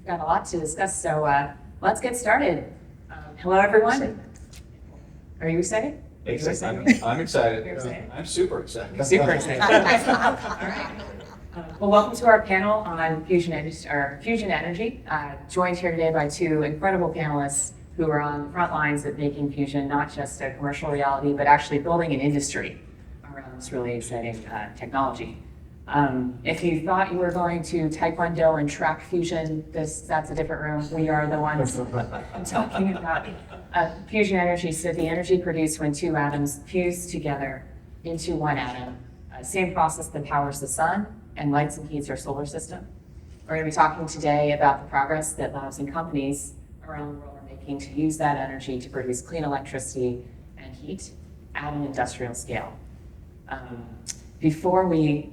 We've got a lot to discuss, so let's get started. Hello, everyone. Are you excited? I'm excited. You're excited? I'm super excited. Super excited. All right. Well, welcome to our panel on fusion energy. Joined here today by two incredible panelists who are on the front lines of making fusion not just a commercial reality, but actually building an industry around this really exciting technology. If you thought you were going to Taekwondo and track fusion, that's a different room. We are the ones talking about fusion energy. So the energy produced when two atoms fuse together into one atom. Same process that powers the sun and lights and heats our solar system. We're going to be talking today about the progress that labs and companies around the world are making to use that energy to produce clean electricity and heat at an industrial scale. Before we,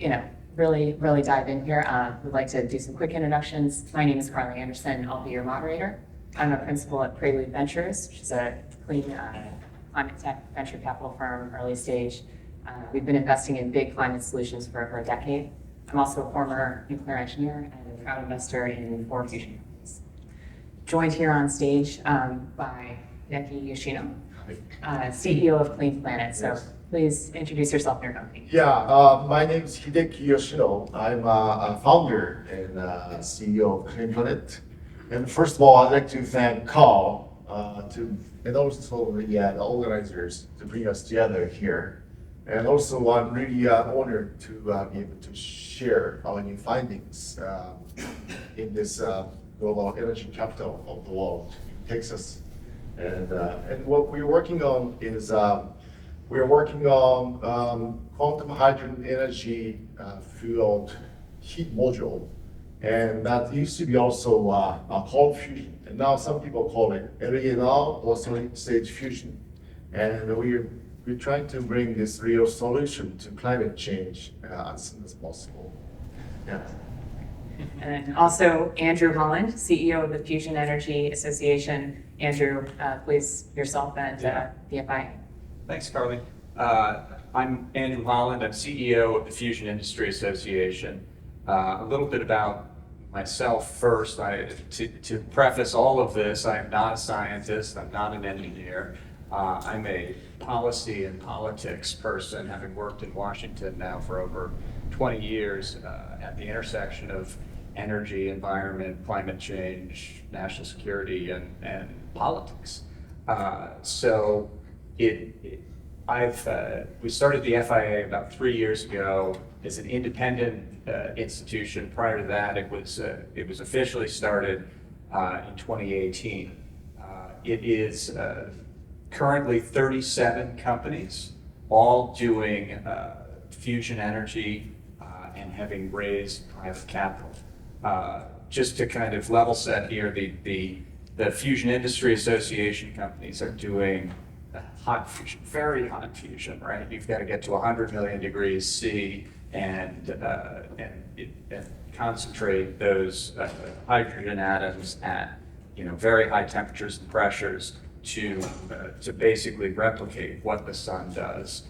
really dive in here, we'd like to do some quick introductions. My name is Carly Anderson. I'll be your moderator. I'm a principal at Prelude Ventures, which is a clean climate tech venture capital firm, early stage. We've been investing in big climate solutions for over a decade. I'm also a former nuclear engineer and a proud investor in 4 fusion companies. Joined here on stage by Hideki Yoshino, CEO of Clean Planet. So please introduce yourself and your company. Yeah, my name is Hideki Yoshino. I'm a founder and CEO of Clean Planet. And first of all, I'd like to thank Carl and also the organizers to bring us together here. And also, I'm really honored to be able to share our new findings in this global energy capital of the world, Texas. And what we're working on is we're working on quantum hydrogen energy fueled heat module, and that used to be also cold fusion, and now some people call it LENR or solid state fusion. And we're trying to bring this real solution to climate change as soon as possible. Yeah. And then also Andrew Holland, CEO of the Fusion Energy Association. Andrew, please, yourself and BFI. Thanks, Carly. I'm Andrew Holland. I'm CEO of the Fusion Industry Association. A little bit about myself first. To preface all of this, I am not a scientist. I'm not an engineer. I'm a policy and politics person, having worked in Washington now for over 20 years at the intersection of energy, environment, climate change, national security, and politics. We started the FIA about 3 years ago as an independent institution. Prior to that, it was officially started in 2018. It is currently 37 companies, all doing fusion energy and having raised private capital. Just to kind of level set here, the Fusion Industry Association companies are doing hot fusion, very hot fusion, right? You've got to get to 100 million degrees C and concentrate those hydrogen atoms at very high temperatures and pressures to basically replicate what the sun does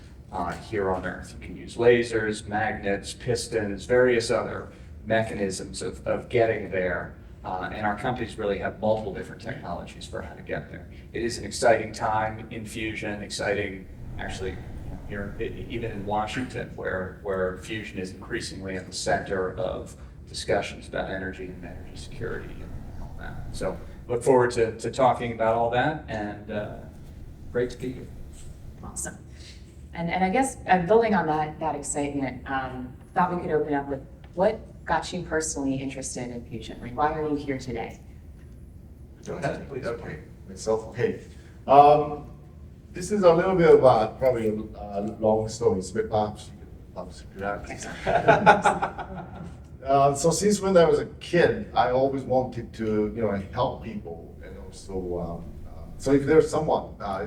here on Earth. You can use lasers, magnets, pistons, various other mechanisms of getting there. And our companies really have multiple different technologies for how to get there. It is an exciting time in fusion, exciting actually here, even in Washington, where fusion is increasingly at the center of discussions about energy and energy security and all that. So look forward to talking about all that, and great to be here. Awesome. And I guess building on that excitement, thought we could open up with what got you personally interested in fusion? Like, why are you here today? Go ahead, please. Okay, myself. Okay. This is a little bit about probably a long story, but perhaps you so since when I was a kid, I always wanted to help people, and also so if there's someone my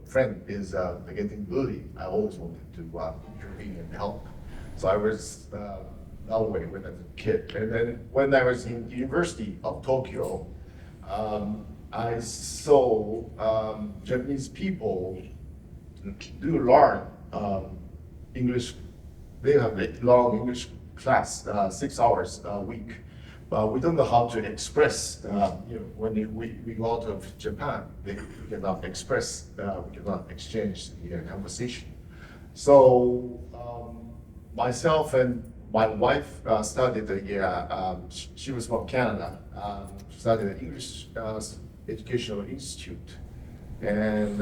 friend is getting bullied, I always wanted to intervene and help. So I was that way when I was a kid. And then when I was in University of Tokyo, I saw Japanese people do learn English. They have a long English class, 6 hours a week. we don't know how to express, when we go out of Japan, we cannot express, we cannot exchange the conversation. So myself and my wife studied, she was from Canada, studied at English Educational Institute. And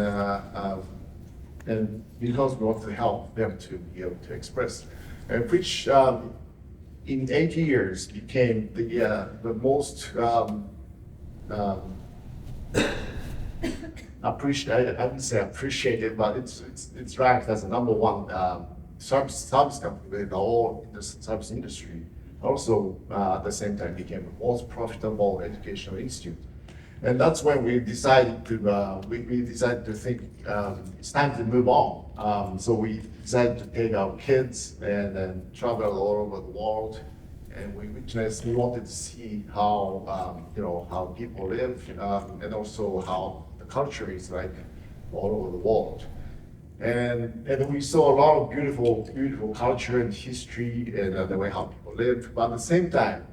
because we want to help them to be able to express, and which in 80 years became the most appreciated. I wouldn't say appreciated, but it's ranked as the number one service company in the whole service industry. Also, at the same time, became the most profitable educational institute. And that's when we decided to we decided to think it's time to move on. So we decided to take our kids and then travel all over the world, and we wanted to see how how people live, and also how the culture is like all over the world. And we saw a lot of beautiful culture and history and the way how people live. But at the same time,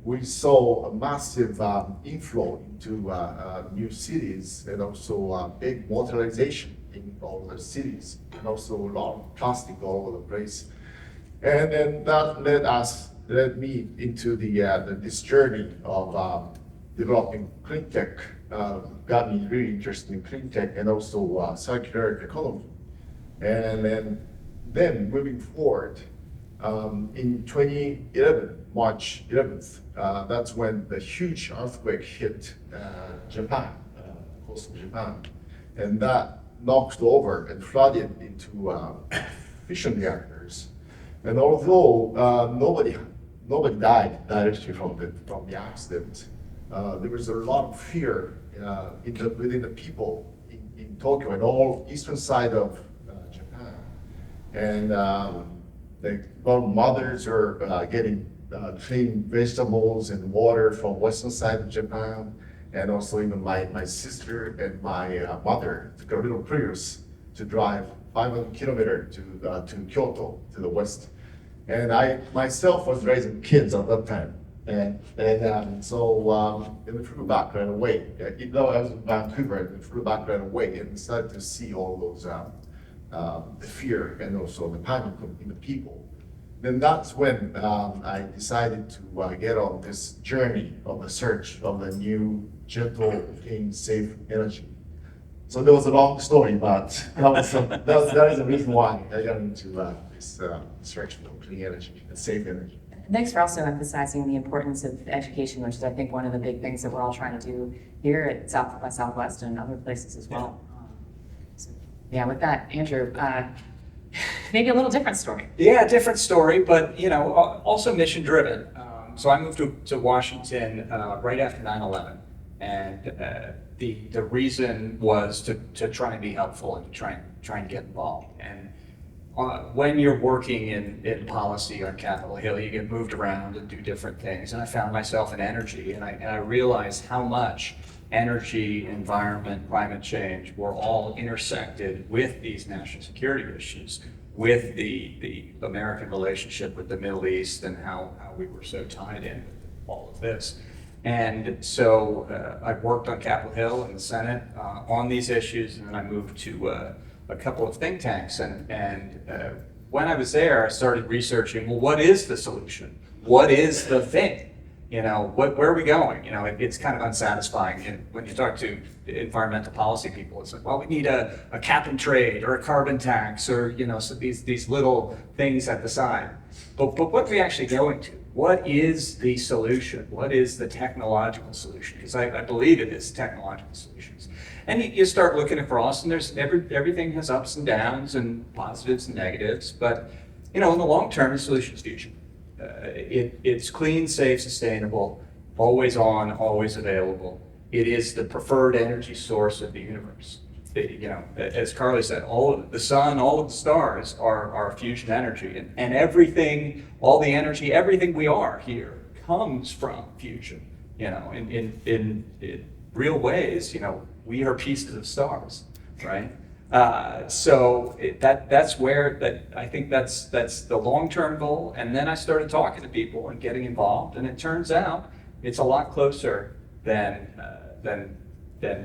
we saw a massive inflow into new cities, and also big modernization in all the cities, and also a lot of plastic all over the place. And then that led me into this journey of developing clean tech. Got me really interested in clean tech and also circular economy. And then moving forward, in 2011, March 11th, that's when the huge earthquake hit Japan, coastal Japan, and that knocked over and flooded into fission reactors. And although nobody died directly from the accident, there was a lot of fear within the people in Tokyo and all eastern side of Japan, and mothers are getting clean vegetables and water from western side of Japan, and also even my sister and my mother took a little Prius to drive 500 kilometers to Kyoto, to the west. And I myself was raising kids at that time, and so we flew back right away. Even though I was in Vancouver, we flew back right away and started to see all those the fear and also the panic in the people. Then that's when I decided to get on this journey of the search of the new, gentle, clean, safe energy. So there was a long story, but that is the reason why I got into this search for clean energy and safe energy. Thanks for also emphasizing the importance of education, which is, I think, one of the big things that we're all trying to do here at South by Southwest and other places as well. So, yeah, with that, Andrew, maybe a little different story. Yeah, different story, but also mission driven. So I moved to Washington right after 9/11, and the reason was to try and be helpful and try and get involved. And when you're working in policy on Capitol Hill, you get moved around and do different things. And I found myself in energy, and I realized how much energy, environment, climate change were all intersected with these national security issues, with the American relationship with the Middle East and how we were so tied in with all of this. And so I worked on Capitol Hill in the Senate on these issues, and then I moved to a couple of think tanks. And when I was there, I started researching, well, what is the solution? What is the thing? Where are we going? It's kind of unsatisfying. And when you talk to environmental policy people, it's like, well, we need a cap and trade or a carbon tax or, so these little things at the side. But what are we actually going to? What is the solution? What is the technological solution? Because I believe it is technological solutions. And you start looking across, and there's everything has ups and downs and positives and negatives. But, in the long term, the solution is fusion. It's clean, safe, sustainable, always on, always available. It is the preferred energy source of the universe. As Carly said, all of the sun, all of the stars are fusion energy, and everything, all the energy, everything we are here comes from fusion. In real ways, we are pieces of stars, right? So that's where I think that's the long-term goal. And then I started talking to people and getting involved, and it turns out it's a lot closer than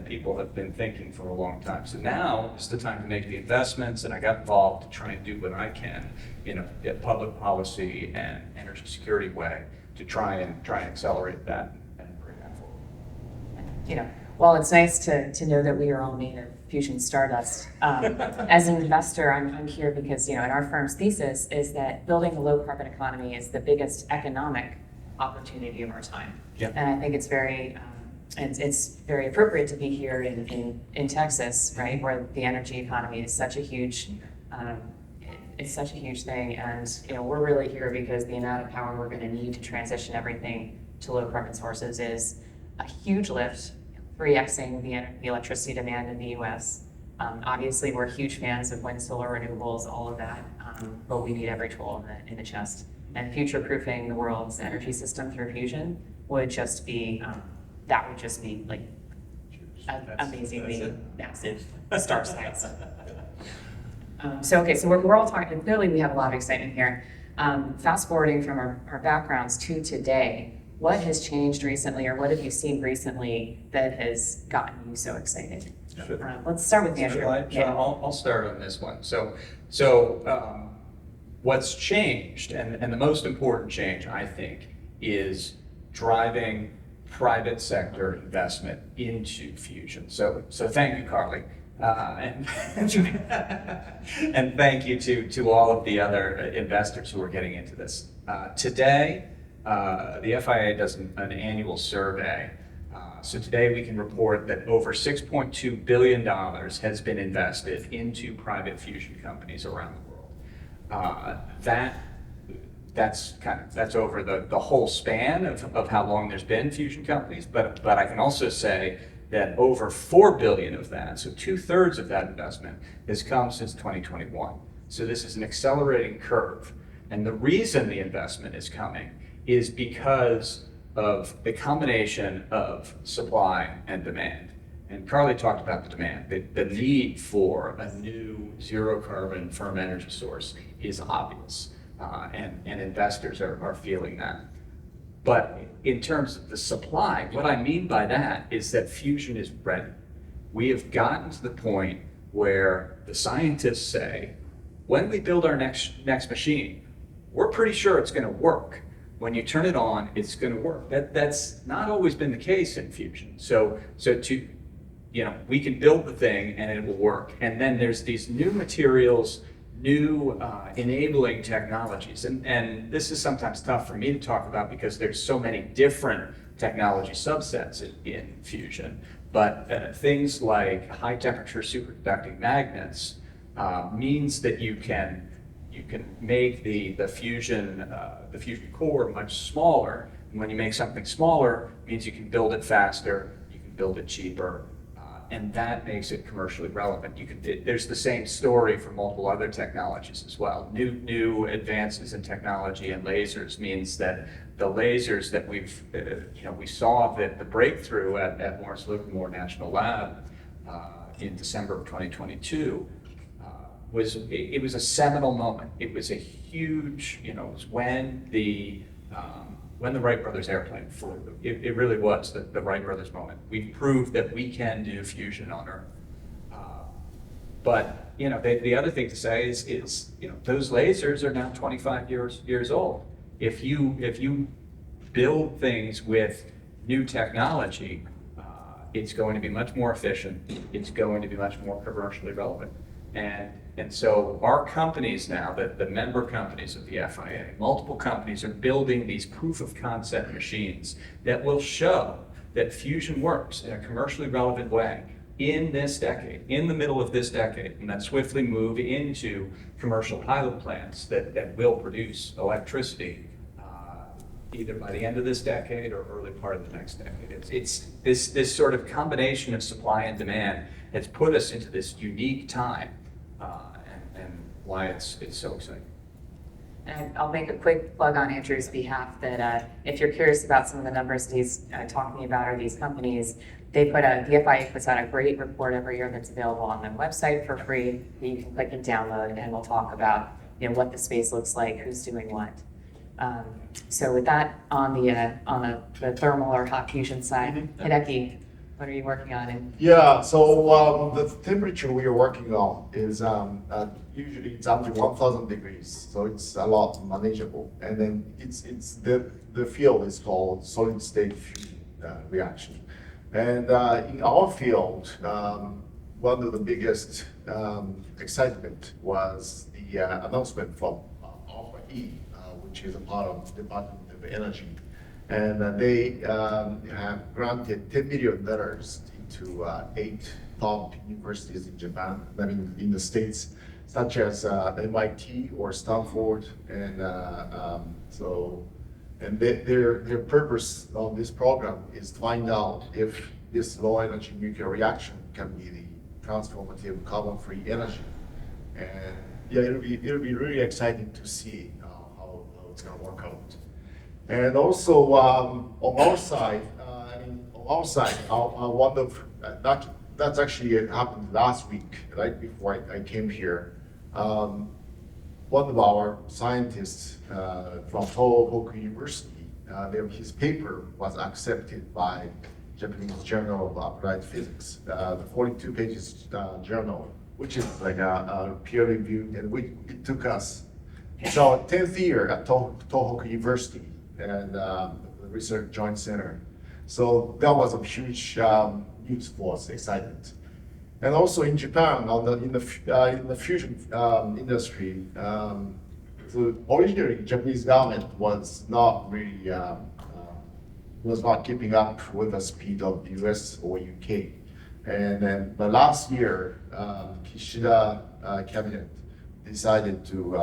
people have been thinking for a long time. So now is the time to make the investments, and I got involved to try and do what I can in a public policy and energy security way to try and accelerate that and bring that forward. While it's nice to know that we are all made of fusion stardust, as an investor, I'm here because, in our firm's thesis is that building a low carbon economy is the biggest economic opportunity of our time. Yeah. And I think it's very appropriate to be here in Texas, right, where the energy economy is such a huge thing, and we're really here because the amount of power we're going to need to transition everything to low carbon sources is a huge lift, 3xing the electricity demand in the U.S. Obviously, we're huge fans of wind, solar, renewables, all of that, but we need every tool in the chest. And future-proofing the world's energy system through fusion would just be like amazingly massive star size. So we're all talking, clearly we have a lot of excitement here. Fast forwarding from our backgrounds to today, what has changed recently, or what have you seen recently that has gotten you so excited? Let's start with Andrew. I'll start on this one. So what's changed, and the most important change, I think, is driving private sector investment into fusion. So thank you, Carly. And thank you to all of the other investors who are getting into this. Today, the FIA does an annual survey. So today we can report that over $6.2 billion has been invested into private fusion companies around the world. That's over the whole span of how long there's been fusion companies, but I can also say that over $4 billion of that, so 2/3 of that investment, has come since 2021. So this is an accelerating curve. And the reason the investment is coming is because of the combination of supply and demand. And Carly talked about the demand. The need for a new zero carbon firm energy source is obvious, and investors are feeling that. But in terms of the supply, what I mean by that is that fusion is ready. We have gotten to the point where the scientists say, when we build our next machine, we're pretty sure it's going to work. When you turn it on, it's going to work. That's not always been the case in fusion. So we can build the thing and it will work. And then there's these new materials, new enabling technologies. And this is sometimes tough for me to talk about because there's so many different technology subsets in fusion. But things like high temperature superconducting magnets means that you can make the fusion core much smaller. And when you make something smaller, it means you can build it faster, you can build it cheaper, and that makes it commercially relevant. There's the same story for multiple other technologies as well. New advances in technology and lasers means that the lasers that we saw that the breakthrough at Lawrence Livermore National Lab in December of 2022 was a seminal moment. It was a huge, it was when the Wright brothers airplane flew. It really was the Wright brothers moment. We proved that we can do fusion on Earth. But the other thing to say is those lasers are now 25 years old. If you build things with new technology, it's going to be much more efficient. It's going to be much more commercially relevant. And so our companies now, the member companies of the FIA, multiple companies are building these proof of concept machines that will show that fusion works in a commercially relevant way in this decade, in the middle of this decade, and then swiftly move into commercial pilot plants that will produce electricity either by the end of this decade or early part of the next decade. It's this sort of combination of supply and demand that's put us into this unique time. And why it's so exciting. And I'll make a quick plug on Andrew's behalf that if you're curious about some of the numbers that he's talking about or these companies, the FIA puts out a great report every year that's available on the website for free that you can click and download, and we'll talk about what the space looks like, who's doing what. So with that on the thermal or hot fusion side, Hideki, what are you working on? Yeah, so the temperature we are working on is usually it's up to 1,000 degrees, so it's a lot manageable. And then it's the field is called solid state fusion reaction. And in our field, one of the biggest excitement was the announcement from Alpha E, which is a part of the Department of Energy. And they have granted $10 million into 8 top universities in Japan, I mean in the States, such as MIT or Stanford. And their purpose of this program is to find out if this low energy nuclear reaction can be the transformative carbon-free energy. And yeah, it'll be really exciting to see how it's gonna work out. And also on our side, one of that's actually happened last week, right before I came here. One of our scientists from Tohoku University, his paper was accepted by Japanese Journal of Applied Physics, the 42 pages journal, which is like a peer review, and it took us. It's our 10th year at Tohoku University and the Research Joint Center. So that was a huge news for us, excitement. And also in Japan, in the fusion industry, so originally Japanese government was not really was not keeping up with the speed of the US or UK. And then, but last year, Kishida cabinet decided to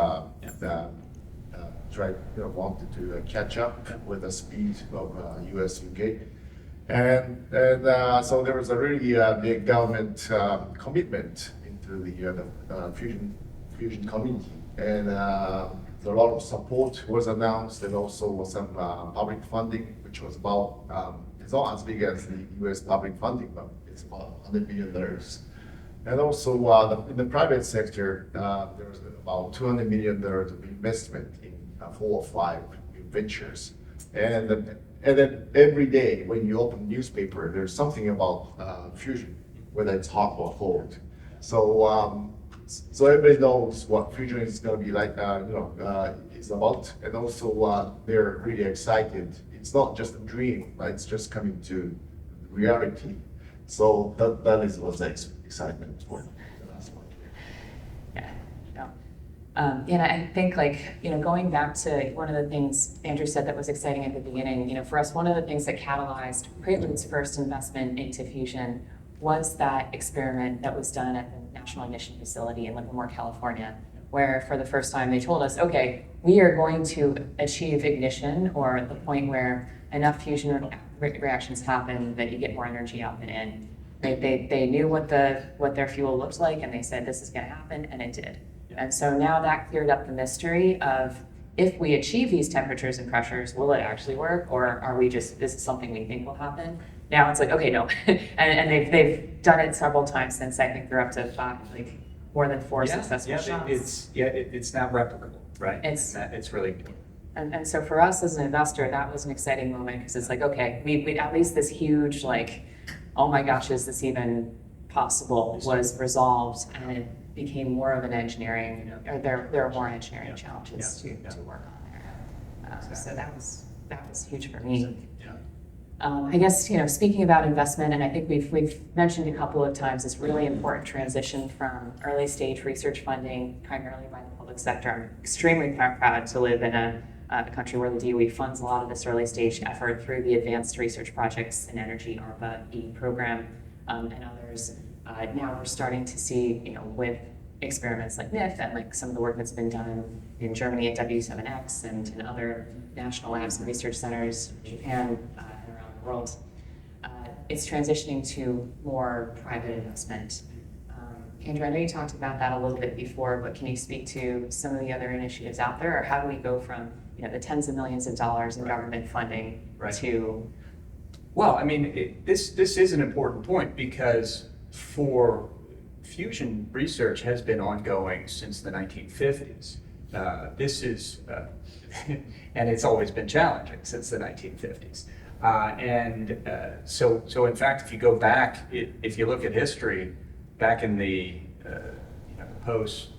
wanted to catch up with the speed of US UK. And so there was a really big government commitment into the fusion community, and a lot of support was announced, and also some public funding, which was about it's not as big as the U.S. public funding, but it's about $100 million. And also in the private sector, there was about $200 million of investment in 4 or 5 new ventures, and then every day when you open newspaper, there's something about fusion, whether it's hot or cold. So so everybody knows what fusion is going to be like, is about, and also they're really excited. It's not just a dream, right? It's just coming to reality. So that is what's excitement for the last one. Yeah. And I think going back to one of the things Andrew said that was exciting at the beginning, for us, one of the things that catalyzed Prelude's first investment into fusion was that experiment that was done at the National Ignition Facility in Livermore, California, where for the first time they told us, okay, we are going to achieve ignition, or the point where enough fusion reactions happen that you get more energy out than in. They knew what their fuel looked like, and they said this is going to happen, and it did. And so now that cleared up the mystery of, if we achieve these temperatures and pressures, will it actually work, or are we just, this is something we think will happen? Now it's like, okay, no. and they've done it several times since. I think they're up to 5, more than 4 successful shots. It's now replicable, right? It's really cool. And so for us as an investor, that was an exciting moment, because it's like, okay, we at least this huge, oh my gosh, is this even possible, was resolved, and it became more of an engineering, or there are more engineering challenges to work on there. So that was huge for me. I guess, speaking about investment, and I think we've mentioned a couple of times this really important transition from early stage research funding, primarily by the public sector. I'm extremely proud to live in a country where the DOE funds a lot of this early stage effort through the Advanced Research Projects in Energy, ARPA-E program, and others. Now we're starting to see, with experiments like NIF and some of the work that's been done in Germany at W7X and in other national labs and research centers in Japan and around the world, it's transitioning to more private investment. Andrew, I know you talked about that a little bit before, but can you speak to some of the other initiatives out there, or how do we go from the tens of millions of dollars in government funding to? Well, I mean, this is an important point, because for fusion research has been ongoing since the 1950s. this is, and it's always been challenging since the 1950s. So in fact, if you go back, if you look at history, back in the post,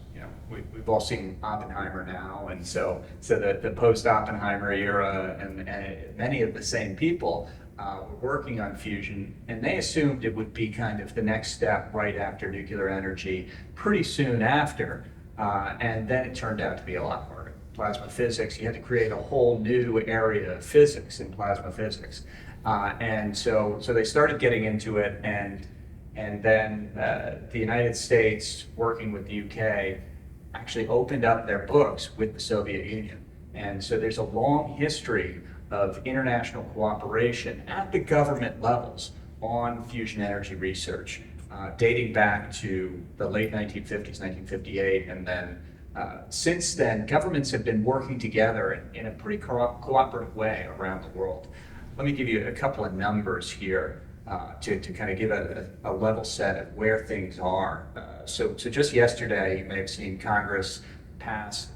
we've all seen Oppenheimer now, and so the post-Oppenheimer era, and many of the same people were working on fusion, and they assumed it would be kind of the next step right after nuclear energy, pretty soon after, and then it turned out to be a lot harder. Plasma physics, you had to create a whole new area of physics in plasma physics, and so they started getting into it, and then the United States, working with the UK, actually opened up their books with the Soviet Union. And so there's a long history of international cooperation at the government levels on fusion energy research, dating back to the late 1950s, 1958, and then since then, governments have been working together in a pretty cooperative way around the world. Let me give you a couple of numbers here to kind of give a level set of where things are. So just yesterday, you may have seen Congress pass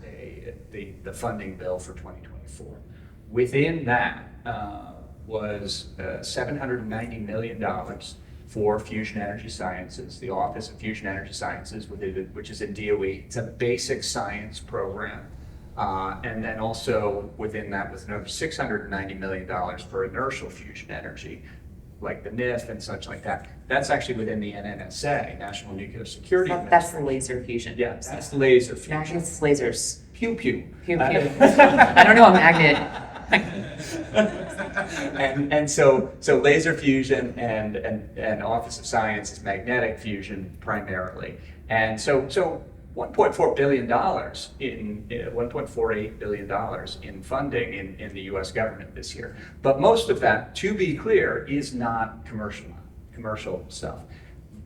the funding bill for 2024. Within that was $790 million for fusion energy sciences, the Office of Fusion Energy Sciences, which is in DOE. It's a basic science program. And then also within that was another $690 million for inertial fusion energy, like the NIF and such like that. That's actually within the NNSA, National Nuclear Security That's the laser fusion. Yeah, that's laser fusion. Actually, it's lasers. Pew pew. Pew, pew. I don't know a magnet. and so laser fusion and Office of Science is magnetic fusion primarily. And so $1.4 billion in $1.48 billion in funding in the U.S. government this year. But most of that, to be clear, is not commercial stuff.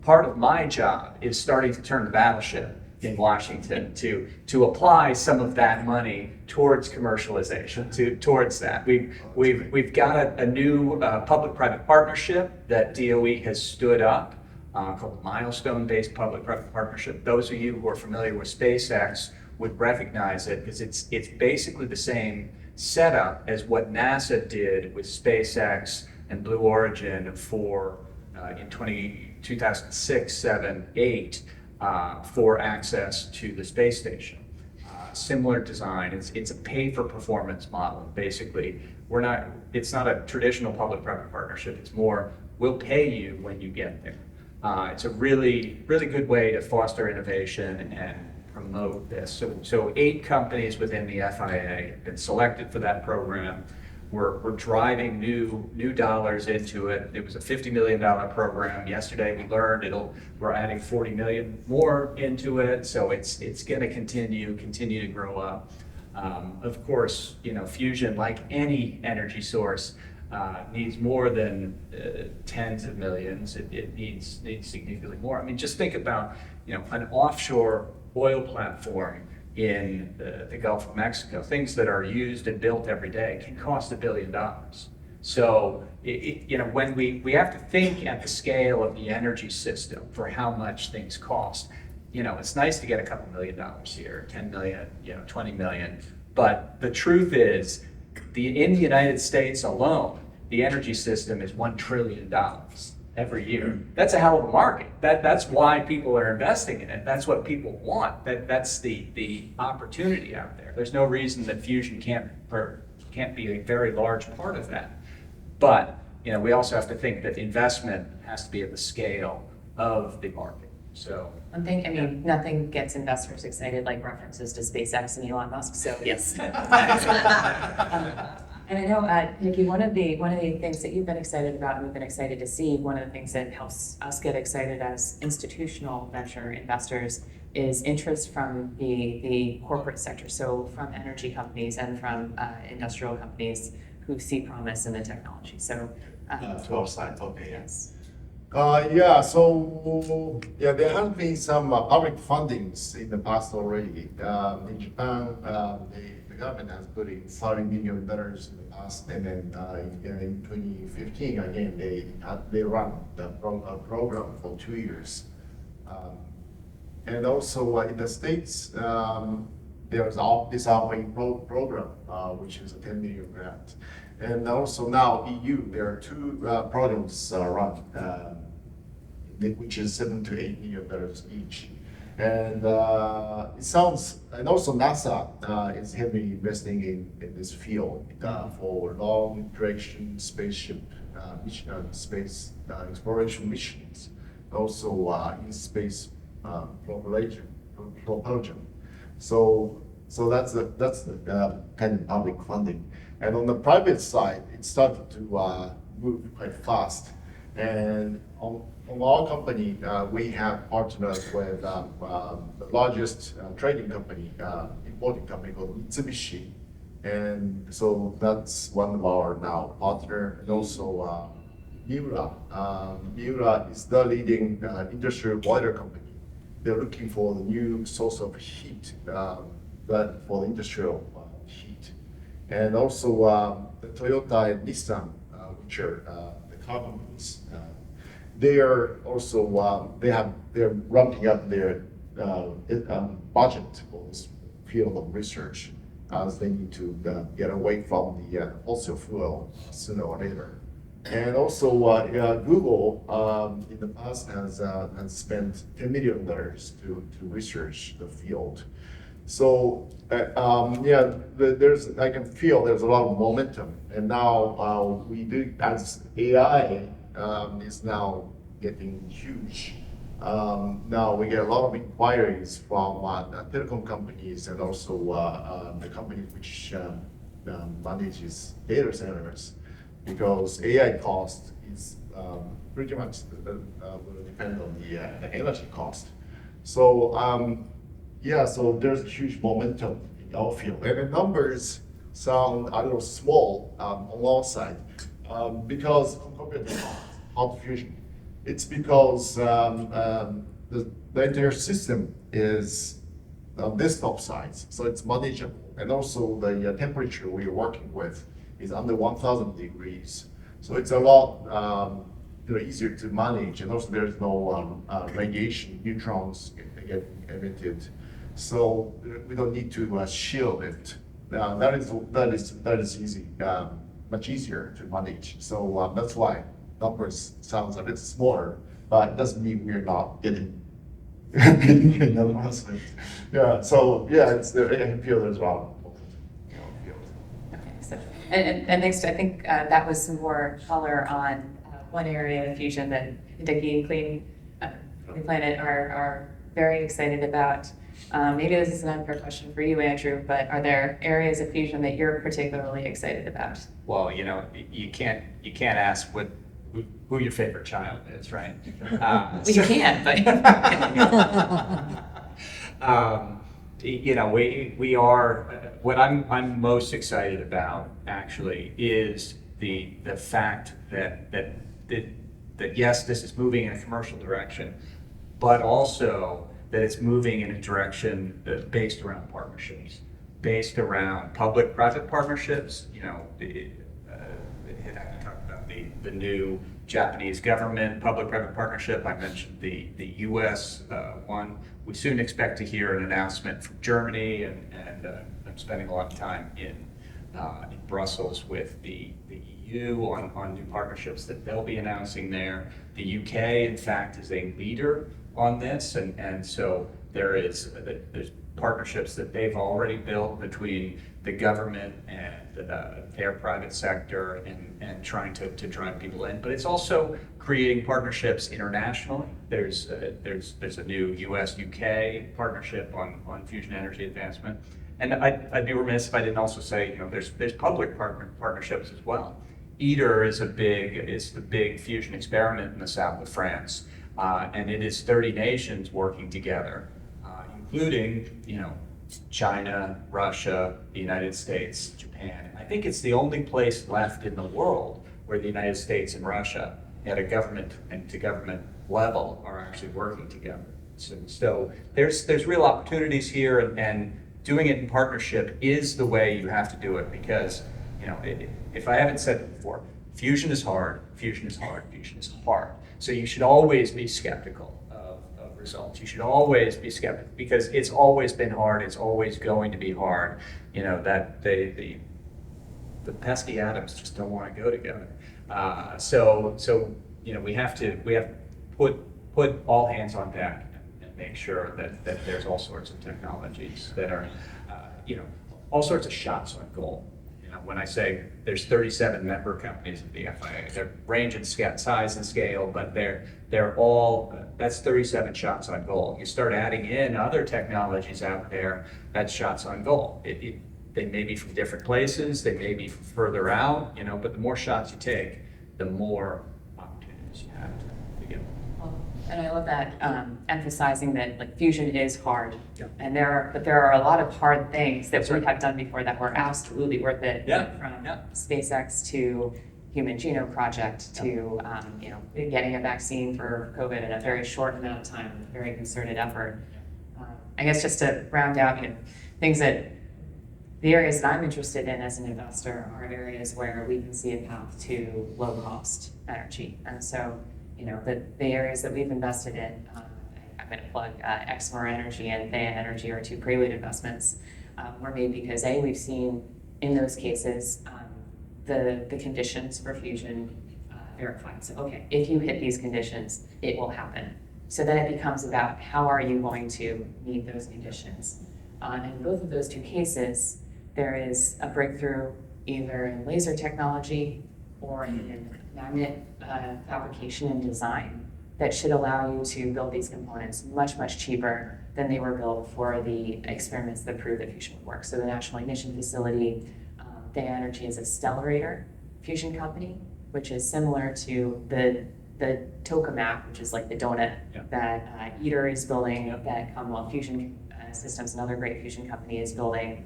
Part of my job is starting to turn the battleship in Washington to apply some of that money towards commercialization, towards that. We've got a new public-private partnership that DOE has stood up, called Milestone-Based Public-Private Partnership. Those of you who are familiar with SpaceX would recognize it, because it's basically the same setup as what NASA did with SpaceX and Blue Origin for in 2006, 7, 8 for access to the space station. Similar design. It's a pay-for-performance model. Basically, it's not a traditional public-private partnership. It's more, we'll pay you when you get there. It's a really good way to foster innovation and promote this. So 8 companies within the FIA have been selected for that program. We're driving new dollars into it. It was a $50 million program. Yesterday we learned we're adding $40 million more into it. So it's going to continue to grow up. Of course, fusion, like any energy source, needs more than tens of millions. It needs significantly more. I mean, just think about an offshore oil platform in the Gulf of Mexico. Things that are used and built every day can cost $1 billion. So when we have to think at the scale of the energy system for how much things cost. It's nice to get a couple $1 million here, 10 million, 20 million. But the truth is, in the United States alone, the energy system is $1 trillion every year. That's a hell of a market. That's why people are investing in it. That's what people want. That's the opportunity out there. There's no reason that fusion can't be a very large part of that. But we also have to think that investment has to be at the scale of the market. So nothing gets investors excited like references to SpaceX and Elon Musk. So yes. And I know, Nikki, one of the things that you've been excited about and we've been excited to see, one of the things that helps us get excited as institutional venture investors is interest from the corporate sector, so from energy companies and from industrial companies who see promise in the technology. So, to our side, okay. Yes. There have been some public fundings in the past already. In Japan, the government has put in $30 million in the past, and then in 2015 again they run the program for 2 years. And also in the States, there's this ongoing program, which is a 10 million grant. And also now EU, there are two projects run, which is $7 to $8 million each. And it sounds, and also NASA is heavily investing in this field for long duration spaceship space exploration missions, also in space propulsion. So that's the kind of public funding. And on the private side, it started to move quite fast. And on our company, we have partnered with the largest trading company, importing company called Mitsubishi. And so that's one of our now partner, and also Miura. Miura is the leading industrial boiler company. They're looking for the new source of heat, but for the industrial heat. And also the Toyota and Nissan, which are the car companies. They are also they're ramping up their budget for this field of research, as they need to get away from the fossil fuel sooner or later. And also Google in the past has spent $10 million to research the field. So I can feel there's a lot of momentum, and now we do, as AI is now getting huge. Now we get a lot of inquiries from telecom companies and also the companies which manages data centers, because AI cost is pretty much will depend on the energy cost. So so there's a huge momentum in our field, and the numbers sound a little small on our side because compared to hot fusion, it's because the entire system is desktop size, so it's manageable, and also the temperature we are working with is under 1,000 degrees, so it's a lot easier to manage, and also there's no radiation, neutrons get emitted, so we don't need to shield it. That is easy, much easier to manage. So that's why numbers sounds a bit smaller, but it doesn't mean we're not getting announcement. It's I feel there's a lot of Okay, so, and thanks to, I think that was some more color on one area of fusion that Hideki and Clean Planet are very excited about. Maybe this is an unfair question for you, Andrew, but are there areas of fusion that you're particularly excited about? Well, you can't ask who your favorite child is, right? Well, you can, but we are. What I'm most excited about actually is the fact that yes, this is moving in a commercial direction, but also that it's moving in a direction that's based around partnerships, based around public-private partnerships. I talked about the new Japanese government public-private partnership. I mentioned the U.S. one. We soon expect to hear an announcement from Germany, and I'm spending a lot of time in Brussels with the EU on new partnerships that they'll be announcing there. The UK, in fact, is a leader on this, and so there's partnerships that they've already built between the government and their private sector, and trying to drive people in. But it's also creating partnerships internationally. There's a new US-UK partnership on fusion energy advancement, and I'd be remiss if I didn't also say there's public partnerships as well. ITER is the big fusion experiment in the south of France. And it is 30 nations working together, including, China, Russia, the United States, Japan. I think it's the only place left in the world where the United States and Russia at a government and to government level are actually working together. So there's real opportunities here, and doing it in partnership is the way you have to do it, because, if I haven't said it before, fusion is hard, fusion is hard, fusion is hard. So you should always be skeptical of results. You should always be skeptical because it's always been hard. It's always going to be hard. You know, that the pesky atoms just don't want to go together. So you know, we have to put all hands on deck and make sure that there's all sorts of technologies that are, you know, all sorts of shots on goal. You know, when I say there's 37 member companies of the FIA, they range in size and scale, but they're all, that's 37 shots on goal. You start adding in other technologies out there, that's shots on goal. They may be from different places, they may be from further out, you know, but the more shots you take, the more opportunities you have to get. And I love that emphasizing that like fusion is hard, Yeah. and there are a lot of hard things that we have done before that were absolutely worth it. Yeah. From Yeah. SpaceX to Human Genome Project to you know, getting a vaccine for COVID in a very short amount of time, a very concerted effort. I guess just to round out, you know, things that the areas that I'm interested in as an investor are areas where we can see a path to low cost energy, and so. You know, the areas that we've invested in, I'm going to plug Exmor Energy and Theia Energy are two Prelude investments, were made because we've seen in those cases the conditions for fusion verified. So, okay, if you hit these conditions, it will happen. So then it becomes about how are you going to meet those conditions. In both of those two cases, there is a breakthrough either in laser technology or in magnet fabrication and design that should allow you to build these components much cheaper than they were built for the experiments that prove that fusion would work. So the National Ignition Facility, Theia Energy is a Stellarator fusion company, which is similar to the tokamak, which is like the donut that ITER is building, that Commonwealth Fusion Systems, another great fusion company, is building.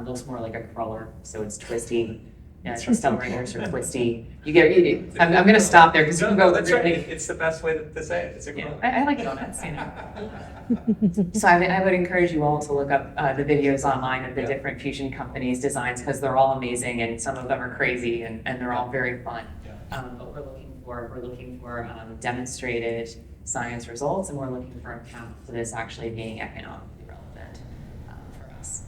Looks more like a crawler, so it's twisty. Yeah, Stellarator's are twisty. I'm going to stop there because you can go. That's right. It's the best way to say it. It's a yeah, I like donuts. You know. So I would encourage you all to look up the videos online of the different fusion companies' designs because they're all amazing and some of them are crazy and they're all very fun. But we're looking for demonstrated science results, and we're looking for a path to this actually being economically relevant for us.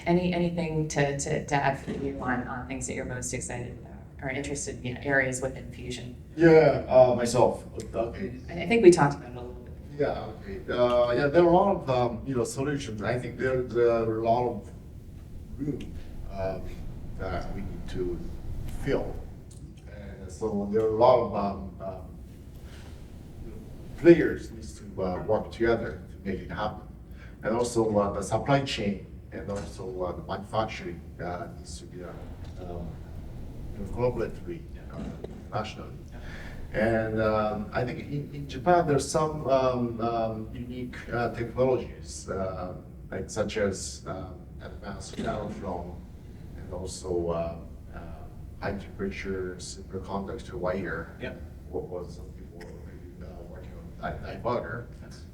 Anything to add for you on things that you're most excited about or interested in, areas within fusion? Yeah, myself. Okay. I think we talked about it a little bit. Yeah, okay. Yeah, there are a lot of solutions. I think there's a lot of room that we need to fill. And so there are a lot of players needs to work together to make it happen. And also the supply chain and also the manufacturing needs to be collaboratively, nationally. And I think in Japan there's some unique technologies, like such as advanced nanoflow and also high temperature superconductor wire. Yeah. What was some people working on diverter.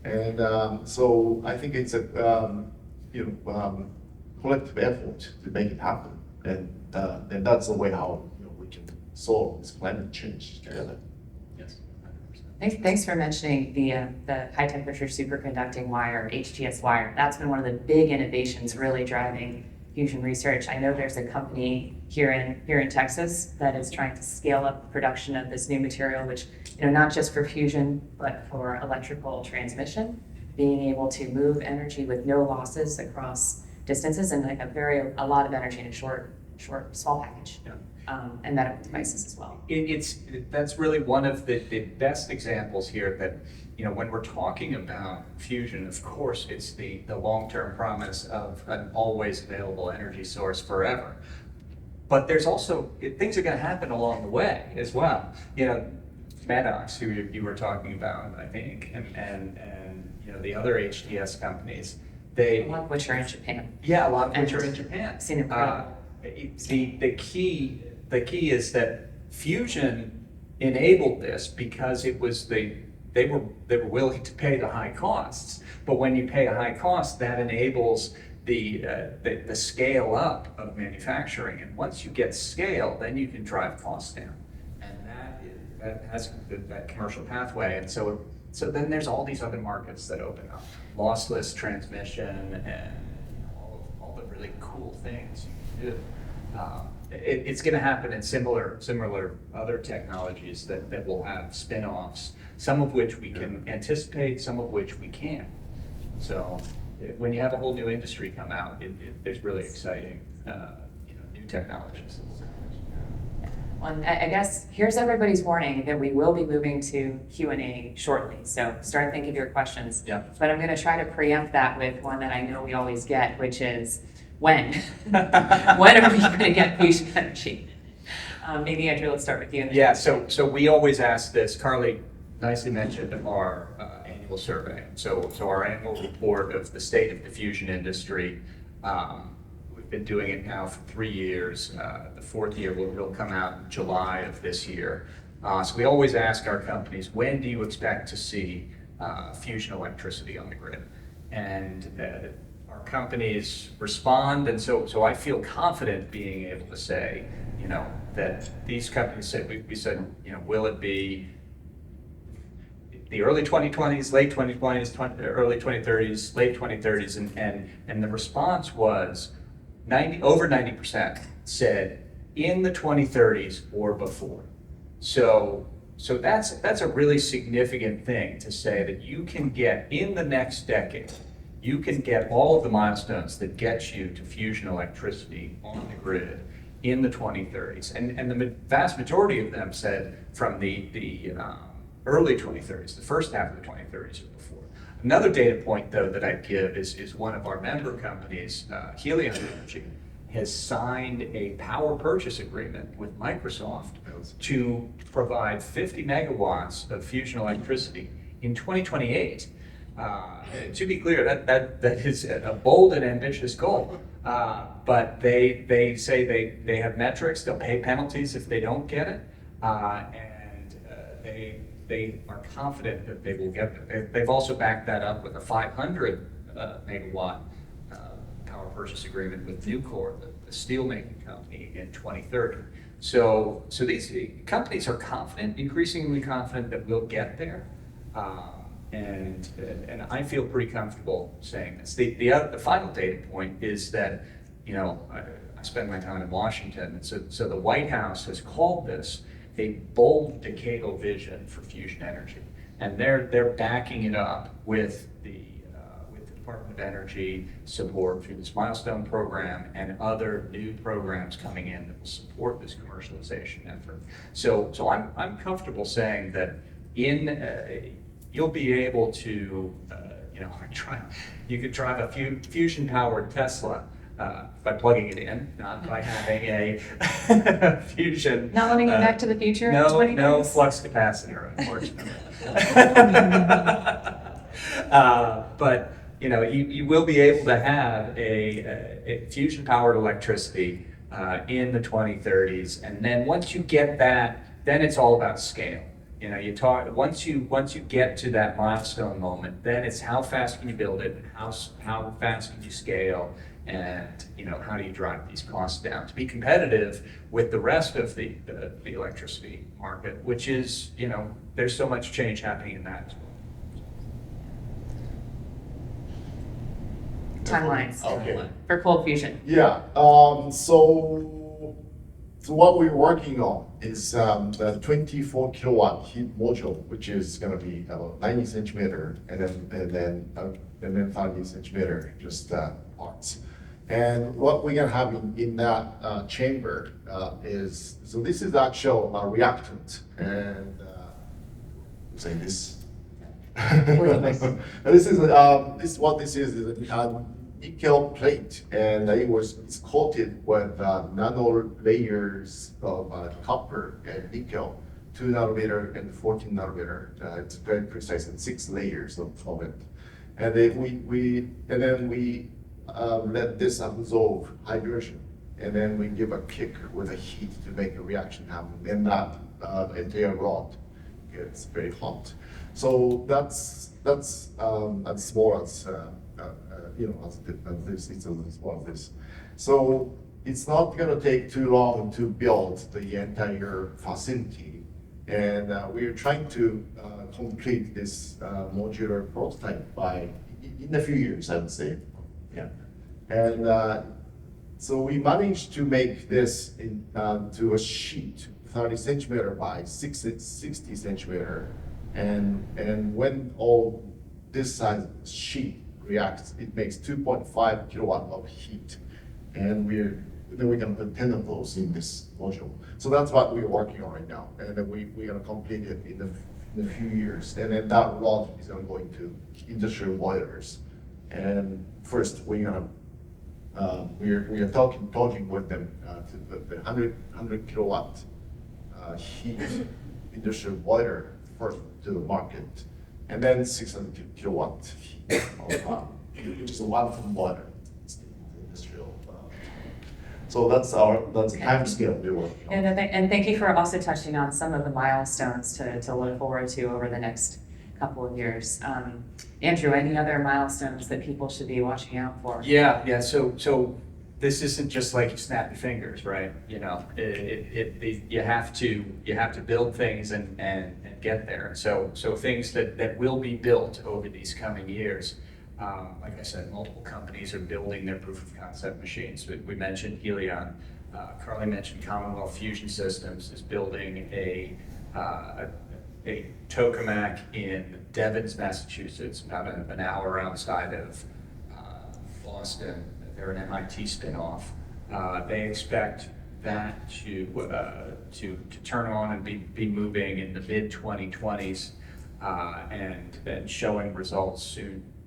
And so I think it's a collective effort to make it happen, and that's the way how we can solve this climate change together. Yes. Thanks for mentioning the high temperature superconducting wire, HTS wire. That's been one of the big innovations really driving fusion research. I know there's a company here in Texas that is trying to scale up production of this new material, which not just for fusion but for electrical transmission, being able to move energy with no losses across distances and like a lot of energy in a small package. Yeah. And medical devices as well. That's really one of the best examples here that, when we're talking about fusion, of course, it's the long-term promise of an always available energy source forever. But there's also, things are going to happen along the way as well. Maddox, who you were talking about, I think, and the other HTS companies, A lot of which are in Japan. Yeah, a lot of which are in Japan. Seen it The key is that fusion enabled this because it was they were willing to pay the high costs. But when you pay a high cost, that enables the scale up of manufacturing. And once you get scale, then you can drive costs down. And that has that commercial pathway. And so So then there's all these other markets that open up, lossless transmission and all the really cool things you can do. It's going to happen in similar other technologies that will have spin-offs, some of which we can anticipate, some of which we can't. So when you have a whole new industry come out, there's really exciting new technologies. Well, I guess here's everybody's warning that we will be moving to Q&A shortly. So start thinking of your questions. Yeah. But I'm going to try to preempt that with one that I know we always get, which is when? When are we going to get fusion energy? Maybe Andrew, let's start with you. Yeah. So we always ask this. Carly nicely mentioned our annual survey. So our annual report of the state of the fusion industry. We've been doing it now for 3 years. The 4th year will come out in July of this year. So we always ask our companies, when do you expect to see fusion electricity on the grid? And our companies respond, and so I feel confident being able to say, that these companies said, we said, will it be the early 2020s, late 2020s, early 2030s, late 2030s, and the response was over 90% said in the 2030s or before. So that's a really significant thing to say, that you can get in the next decade, you can get all of the milestones that get you to fusion electricity on the grid in the 2030s. And the vast majority of them said from the early 2030s, the first half of the 2030s or before. Another data point, though, that I'd give is one of our member companies, Helion Energy, has signed a power purchase agreement with Microsoft to provide 50 megawatts of fusion electricity in 2028. To be clear, that is a bold and ambitious goal, but they say they have metrics. They'll pay penalties if they don't get it, and they are confident that they will get it. They've also backed that up with a 500 megawatt power purchase agreement with Nucor, the steel making company, in 2030. So these companies are confident, increasingly confident, that we'll get there. And I feel pretty comfortable saying this. The final data point is that, I spend my time in Washington, and so the White House has called this a bold decadal vision for fusion energy, and they're backing it up with the Department of Energy support through this milestone program and other new programs coming in that will support this commercialization effort. So I'm comfortable saying that you'll be able to, you could drive a fusion-powered Tesla by plugging it in, not by having a fusion. Not letting you back to the future? No flux capacitor, unfortunately. But you will be able to have a fusion-powered electricity in the 2030s, and then once you get that, then it's all about scale. Once you get to that milestone moment, then it's how fast can you build it, how fast can you scale, and how do you drive these costs down to be competitive with the rest of the electricity market, which is there's so much change happening in that as well. Timelines Okay. for cold fusion. Yeah. So what we're working on is the 24 kilowatt heat module, which is going to be about 90 centimeter, and then 30 centimeter just parts. And what we're going to have in that chamber is, so this is actual reactant, and say this. This is what this is a nickel plate, and it's coated with nano layers of copper and nickel, 2 nanometer and 14 nanometer. It's very precise, and 6 layers of it. And then we let this absorb hydrogen, and then we give a kick with a heat to make a reaction happen, and that entire rod gets very hot. So that's as small as as this. It's as small as this. So it's not going to take too long to build the entire facility, and we're trying to complete this modular prototype in a few years, I would say. Yeah, and so we managed to make this to a sheet, 30 centimeter by 60 centimeter, and when all this size sheet reacts, it makes 2.5 kilowatt of heat, and then we can put 10 of those in this module. So that's what we're working on right now, and then we're gonna complete it in a few years, and then that rod is gonna go into industrial boilers. And first we are talking with them to put the 100 kilowatt heat industrial boiler first to the market, and then 600 kilowatt heat which is a 1 ton boiler. It's the industrial. So that's the time scale we're working on. And thank you for also touching on some of the milestones to look forward to over the next couple of years. Andrew, any other milestones that people should be watching out for? Yeah. So this isn't just like you snap your fingers, right? You know, you have to build things and get there. So things that will be built over these coming years. Like I said, multiple companies are building their proof of concept machines. We mentioned Helion. Carly mentioned Commonwealth Fusion Systems is building a tokamak in Devens, Massachusetts, about an hour outside of Boston. They're an MIT spinoff. They expect that to turn on and be moving in the mid-2020s, and showing results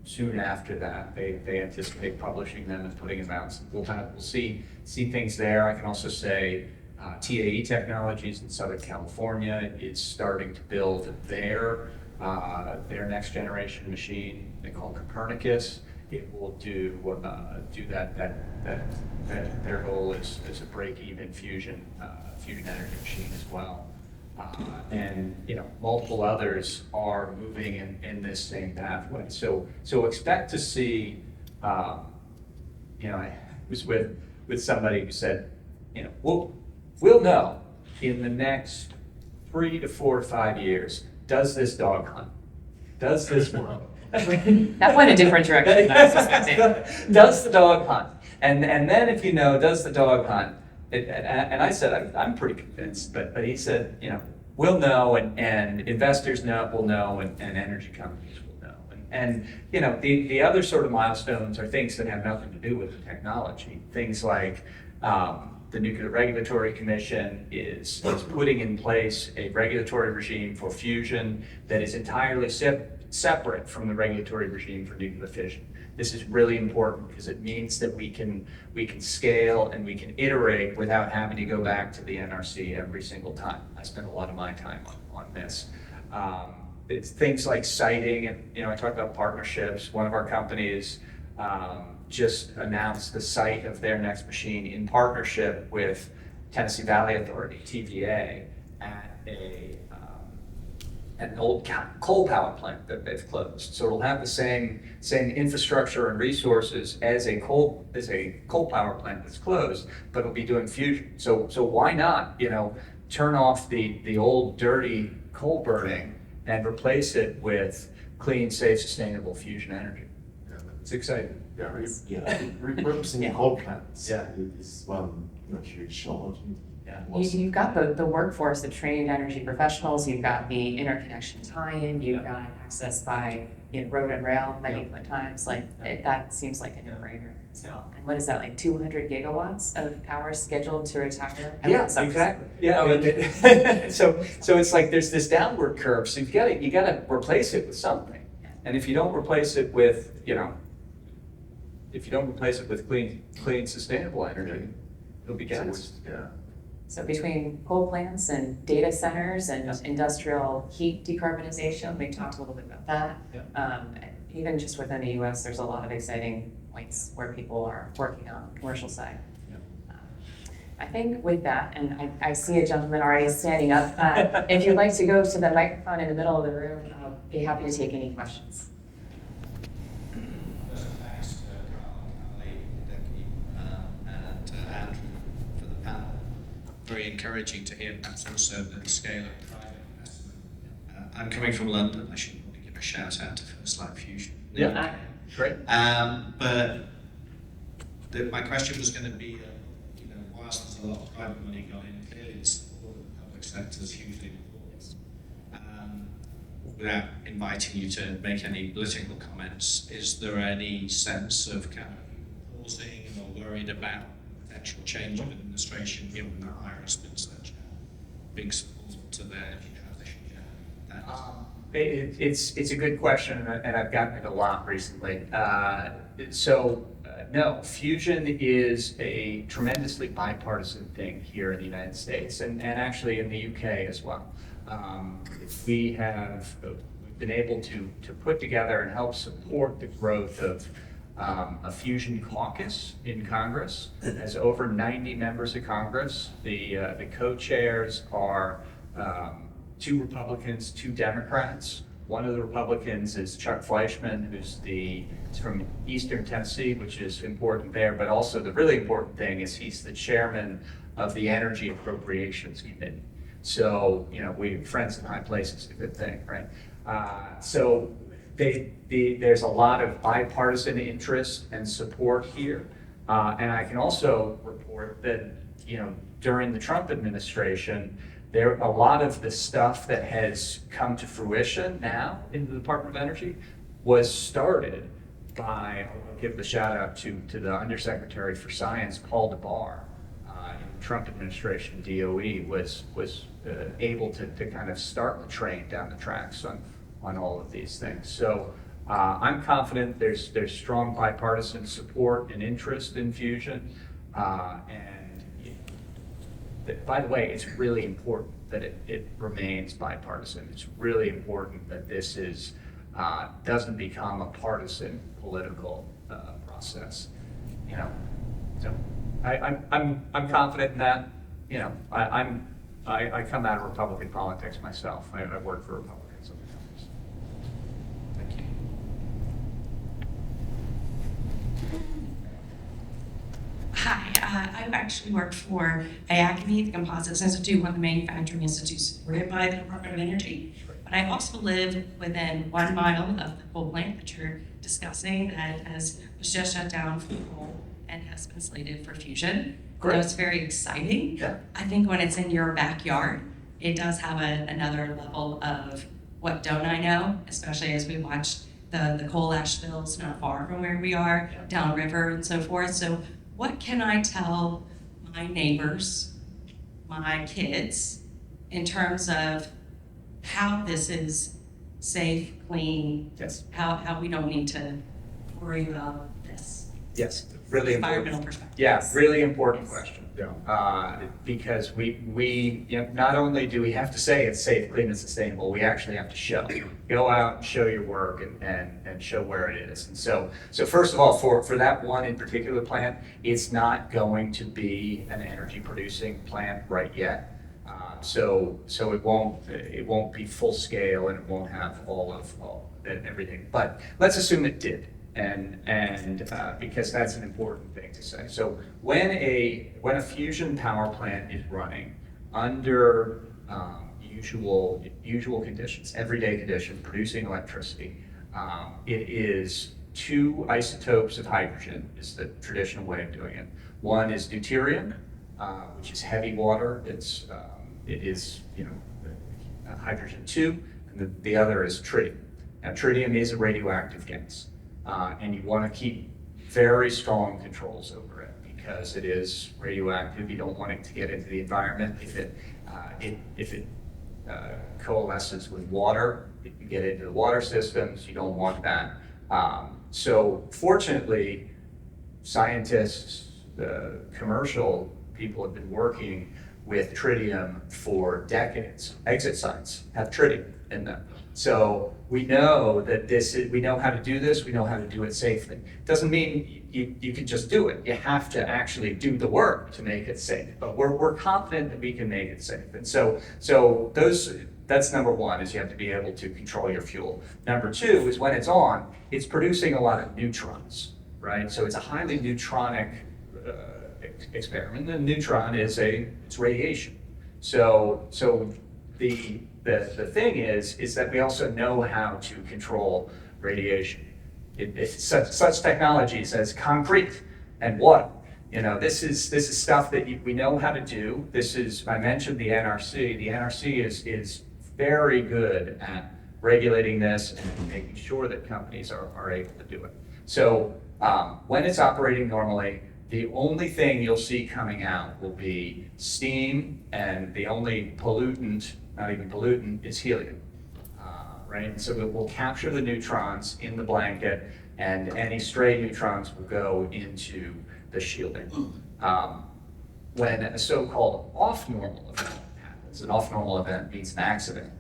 soon after that. They anticipate publishing them and putting them out. So we'll see things there. I can also say TAE Technologies in Southern California is starting to build their next generation machine they call Copernicus. It will do that. Their goal is a break-even fusion energy machine as well. And multiple others are moving in this same pathway. So expect to see. I was with somebody who said, we'll know in the next 3 to 4 or 5 years. Does this dog hunt? Does this work? That went a different direction than I was expecting. Does the dog hunt? And then if does the dog hunt? And I said, I'm pretty convinced, but he said, we'll know, and investors will know, and energy companies will know. And the other sort of milestones are things that have nothing to do with the technology. Things like the Nuclear Regulatory Commission is putting in place a regulatory regime for fusion that is entirely separate from the regulatory regime for nuclear fission. This is really important because it means that we can scale and we can iterate without having to go back to the NRC every single time. I spend a lot of my time on this. It's things like siting, and I talked about partnerships. One of our companies just announced the site of their next machine in partnership with Tennessee Valley Authority, TVA, at an old coal power plant that they've closed. So it'll have the same infrastructure and resources as a coal power plant that's closed, but it'll be doing fusion. So why not turn off the old dirty coal burning and replace it with clean, safe, sustainable fusion energy? Yeah, It's exciting. Repurposing coal plants. Yeah. Is one huge challenge. Yeah. You've got the workforce of trained energy professionals, you've got the interconnection tie-in, you've got access by road and rail many times, that seems like a no-brainer. So, and what is that, like 200 gigawatts of power scheduled to retire? Yeah, exactly. Yeah. So it's like there's this downward curve. So you gotta replace it with something. And if you don't replace it with clean, sustainable energy, it'll be gas. Yeah. So between coal plants and data centers and industrial heat decarbonization, we talked a little bit about that. Yeah. Even just within the US, there's a lot of exciting points where people are working on the commercial side. Yeah. I think with that, and I see a gentleman already standing up, if you'd like to go to the microphone in the middle of the room, I'll be happy to take any questions. Thanks to Carl, Becky, and Andrew for the panel. Very encouraging to hear perhaps also the scale of private investment I'm coming from London. I should probably give a shout out to First Light Fusion. Yeah, great. But my question was going to be, whilst there's a lot of private money going in, clearly the support of the public sector is hugely important. Without inviting you to make any political comments, is there any sense of kind of pausing or worried about potential change of administration, given that Ira's been such a big support to their transition? It's a good question, and I've gotten it a lot recently. No, fusion is a tremendously bipartisan thing here in the United States, and actually in the UK as well. We've been able to put together and help support the growth of a fusion caucus in Congress. It has over 90 members of Congress. The co-chairs are 2 Republicans, 2 Democrats. One of the Republicans is Chuck Fleischman, who's from Eastern Tennessee, which is important there, but also the really important thing is he's the chairman of the Energy Appropriations Committee. So, we friends in high places is a good thing, right? So there's a lot of bipartisan interest and support here. And I can also report that, during the Trump administration, a lot of the stuff that has come to fruition now in the Department of Energy was started by, I'll give the shout out to the Undersecretary for Science, Paul DeBar, in the Trump administration. DOE was able to kind of start the train down the tracks on all of these things. So I'm confident there's strong bipartisan support and interest in fusion. By the way, it's really important that it remains bipartisan. It's really important that this doesn't become a partisan political process. So I'm confident in that. I come out of Republican politics myself. I work for Republicans in Congress. Thank you. Hi, I've actually worked for IACME, the Composites Institute, one of the manufacturing institutes supported by the Department of Energy. But I also live within 1 mile of the coal plant that you're discussing that was just shut down for coal and has been slated for fusion. Great. So it's very exciting. Yeah. I think when it's in your backyard, it does have another level of what don't I know, especially as we watch the coal ash spills not far from where we are, downriver and so forth. So what can I tell my neighbors, my kids, in terms of how this is safe, clean, Yes. how we don't need to worry about this? Yes. Really Environmental important. perspective. Yeah, really important question. Yeah. Because we not only do we have to say it's safe, clean, and sustainable, we actually have to go out and show your work and show where it is. And so first of all, for that one in particular plant, it's not going to be an energy producing plant right yet. So it won't be full scale and it won't have everything. But let's assume it did. And because that's an important thing to say. So when a fusion power plant is running under usual conditions, everyday conditions, producing electricity, it is 2 isotopes of hydrogen is the traditional way of doing it. One is deuterium, which is heavy water. It is hydrogen 2, and the other is tritium. Now tritium is a radioactive gas. And you want to keep very strong controls over it because it is radioactive. You don't want it to get into the environment. If it coalesces with water, it can get into the water systems. You don't want that. So fortunately, scientists, commercial people have been working with tritium for decades. Exit sites have tritium in them. So we know that we know how to do this, we know how to do it safely. Doesn't mean you can just do it. You have to actually do the work to make it safe. But we're confident that we can make it safe. And so that's number one, is you have to be able to control your fuel. Number 2 is when it's on, it's producing a lot of neutrons, right? So it's a highly neutronic experiment. The neutron is it's radiation. So the the thing is that we also know how to control radiation. It's such technologies as concrete and water. You know, this is stuff that we know how to do. I mentioned the NRC. The NRC is very good at regulating this and making sure that companies are able to do it. So when it's operating normally, the only thing you'll see coming out will be steam, and the only pollutant, not even pollutant, is helium. Right? And so it will capture the neutrons in the blanket, and any stray neutrons will go into the shielding. When a so-called off-normal event happens, an off-normal event means an accident,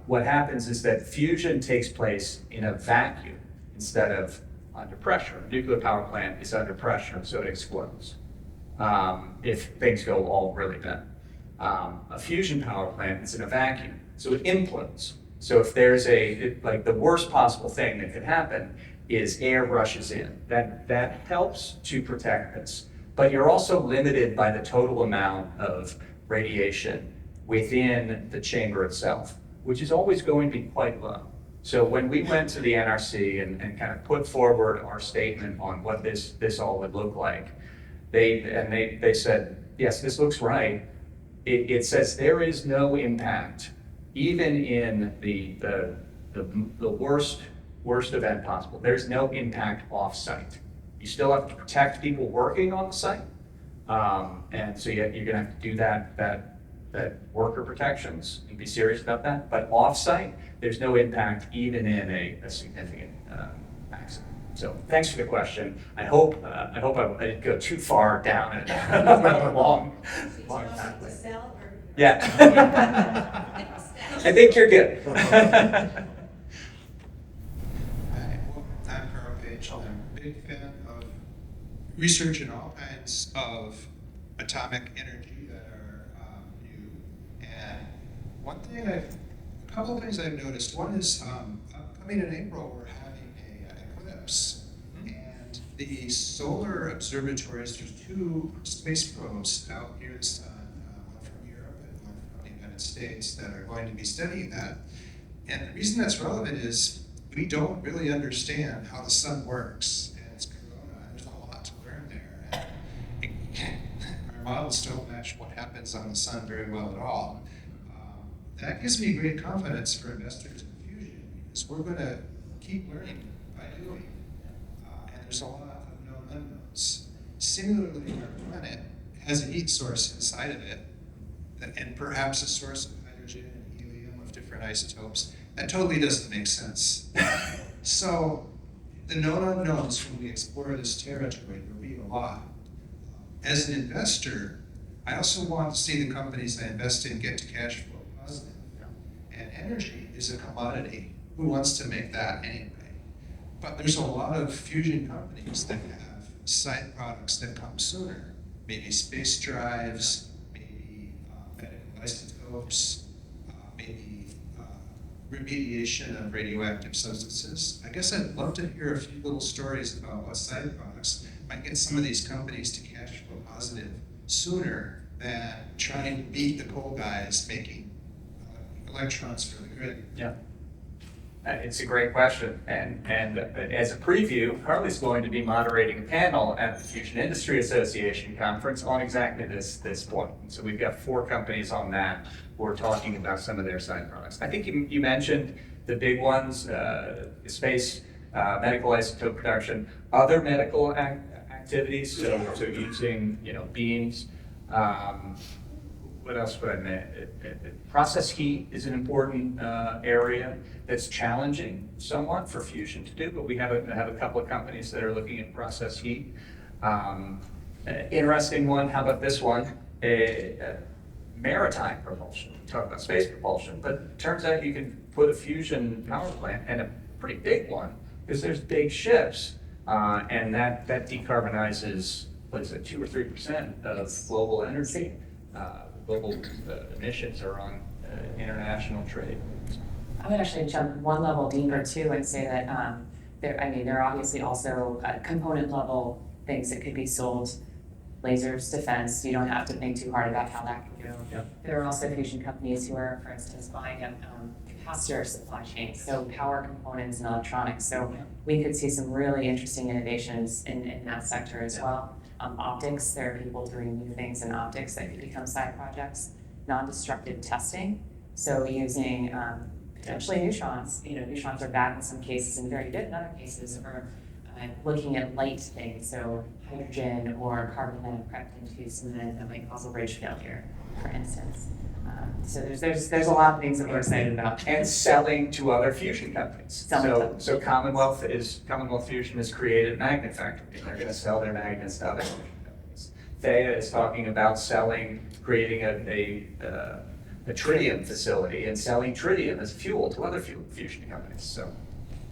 what happens is that fusion takes place in a vacuum instead of under pressure. A nuclear power plant is under pressure, so it explodes if things go all really bad. A fusion power plant is in a vacuum, so it implodes. So if there's like the worst possible thing that could happen is air rushes in. That helps to protect this. But you're also limited by the total amount of radiation within the chamber itself, which is always going to be quite low. So when we went to the NRC and kind of put forward our statement on what this all would look like, they said, yes, this looks right. It says there is no impact, even in the worst event possible. There's no impact off-site. You still have to protect people working on the site, and so you're going to have to do that worker protections and be serious about that. But off-site, there's no impact even in a significant accident. So thanks for the question. I hope I didn't go too far down a long pathway. Yeah. I think you're good. Hi, well, I'm Carl Page. I'm a big fan of research in all kinds of atomic energy that are new. And a couple of things I've noticed. One is upcoming in April, we're having an eclipse. And the solar observatories, there's 2 space probes out near the sun, one from Europe and one from the United States, that are going to be studying that. And the reason that's relevant is we don't really understand how the sun works, and it's corona, and there's a lot to learn there. And our models don't match what happens on the sun very well at all. That gives me great confidence for investors in fusion, because we're going to keep learning by doing. And there's a lot of known unknowns. Similarly, our planet has a heat source inside of it, and perhaps a source of hydrogen and helium of different isotopes. That totally doesn't make sense. So the known unknowns when we explore this territory reveal a lot. As an investor, I also want to see the companies I invest in get to cash flow positive. And energy is a commodity. Who wants to make that anyway? But there's a lot of fusion companies that have side products that come sooner. Maybe space drives, maybe medical isotopes, maybe remediation of radioactive substances. I guess I'd love to hear a few little stories about what side products might get some of these companies to cash flow positive sooner than trying to beat the coal guys making electrons for the grid. Yeah. It's a great question, and as a preview, Harley's going to be moderating a panel at the Fusion Industry Association conference on exactly this point. And so we've got 4 companies on that who are talking about some of their side products. I think you mentioned the big ones, space, medical isotope production, other medical activities, so using beams. What else would I mention? Process heat is an important area that's challenging somewhat for fusion to do, but we have a couple of companies that are looking at process heat. Interesting one, how about this one? Maritime propulsion. We talk about space propulsion, but it turns out you can put a fusion power plant, and a pretty big one, because there's big ships, and that decarbonizes, what is it, 2 or 3% of global energy. Global emissions are on international trade. I would actually jump one level deeper too and say that there are obviously also component level things that could be sold lasers, defense. You don't have to think too hard about how that can go. Yeah. There are also fusion companies who are, for instance, buying up capacitor supply chains, so power components and electronics. So we could see some really interesting innovations in that sector as well. Optics, there are people doing new things in optics that could become side projects. Non-destructive testing, so using potentially neutrons. Neutrons are bad in some cases and very good in other cases. Or looking at light things, so hydrogen or carbon that are crept into cement that might cause a bridge failure, for instance. So there's a lot of things that we're excited about. And selling to other fusion companies. So Commonwealth Fusion has created a magnet factory. They're going to sell their magnets to other fusion companies. Theia is talking about creating a tritium facility and selling tritium as fuel to other fusion companies. So.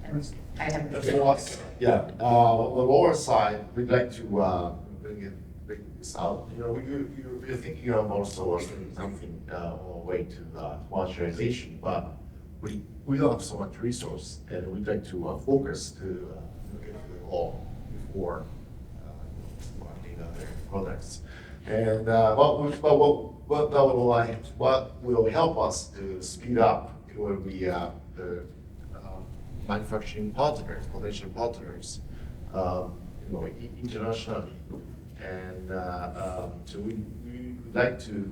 And I have On the lower side, we'd like to bring this out. We're thinking of also something on the way to commercialization, but we don't have so much resource, and we'd like to focus to look at it all before marketing other products. And what will help us to speed up will be the manufacturing partners, potential partners, internationally. And so we would like to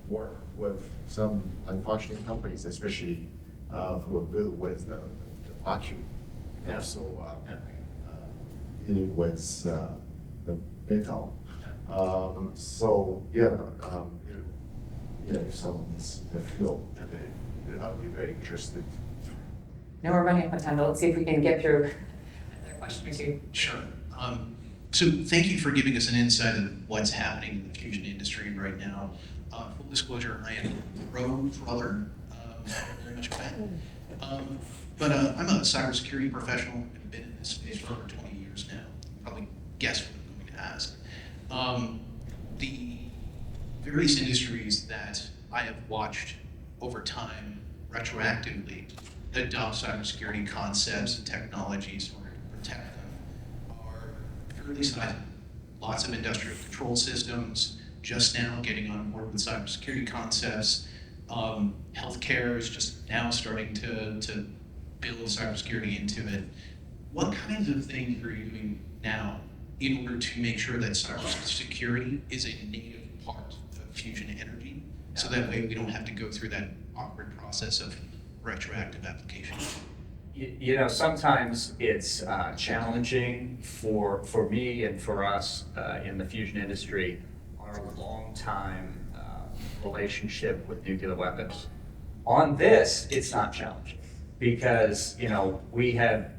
work with some manufacturing companies, especially who are built with the vacuum. And also dealing with the metal. If someone's in the field, I'd be very interested. No, we're running out of time, but let's see if we can get through another question or two. Sure. So thank you for giving us an insight of what's happening in the fusion industry right now. Full disclosure, I am a pro trawler, very much a fan. But I'm a cybersecurity professional. I've been in this space for over 20 years now. You probably guess what I'm going to ask. The various industries that I have watched over time retroactively adopt cybersecurity concepts and technologies in order to protect them are fairly sizable. Lots of industrial control systems just now getting on board with cybersecurity concepts. Healthcare is just now starting to build cybersecurity into it. What kinds of things are you doing now in order to make sure that cybersecurity is a native part of fusion energy, so that way we don't have to go through that awkward process of retroactive application? Sometimes it's challenging for me and for us in the fusion industry, our long-time relationship with nuclear weapons. On this, it's not challenging because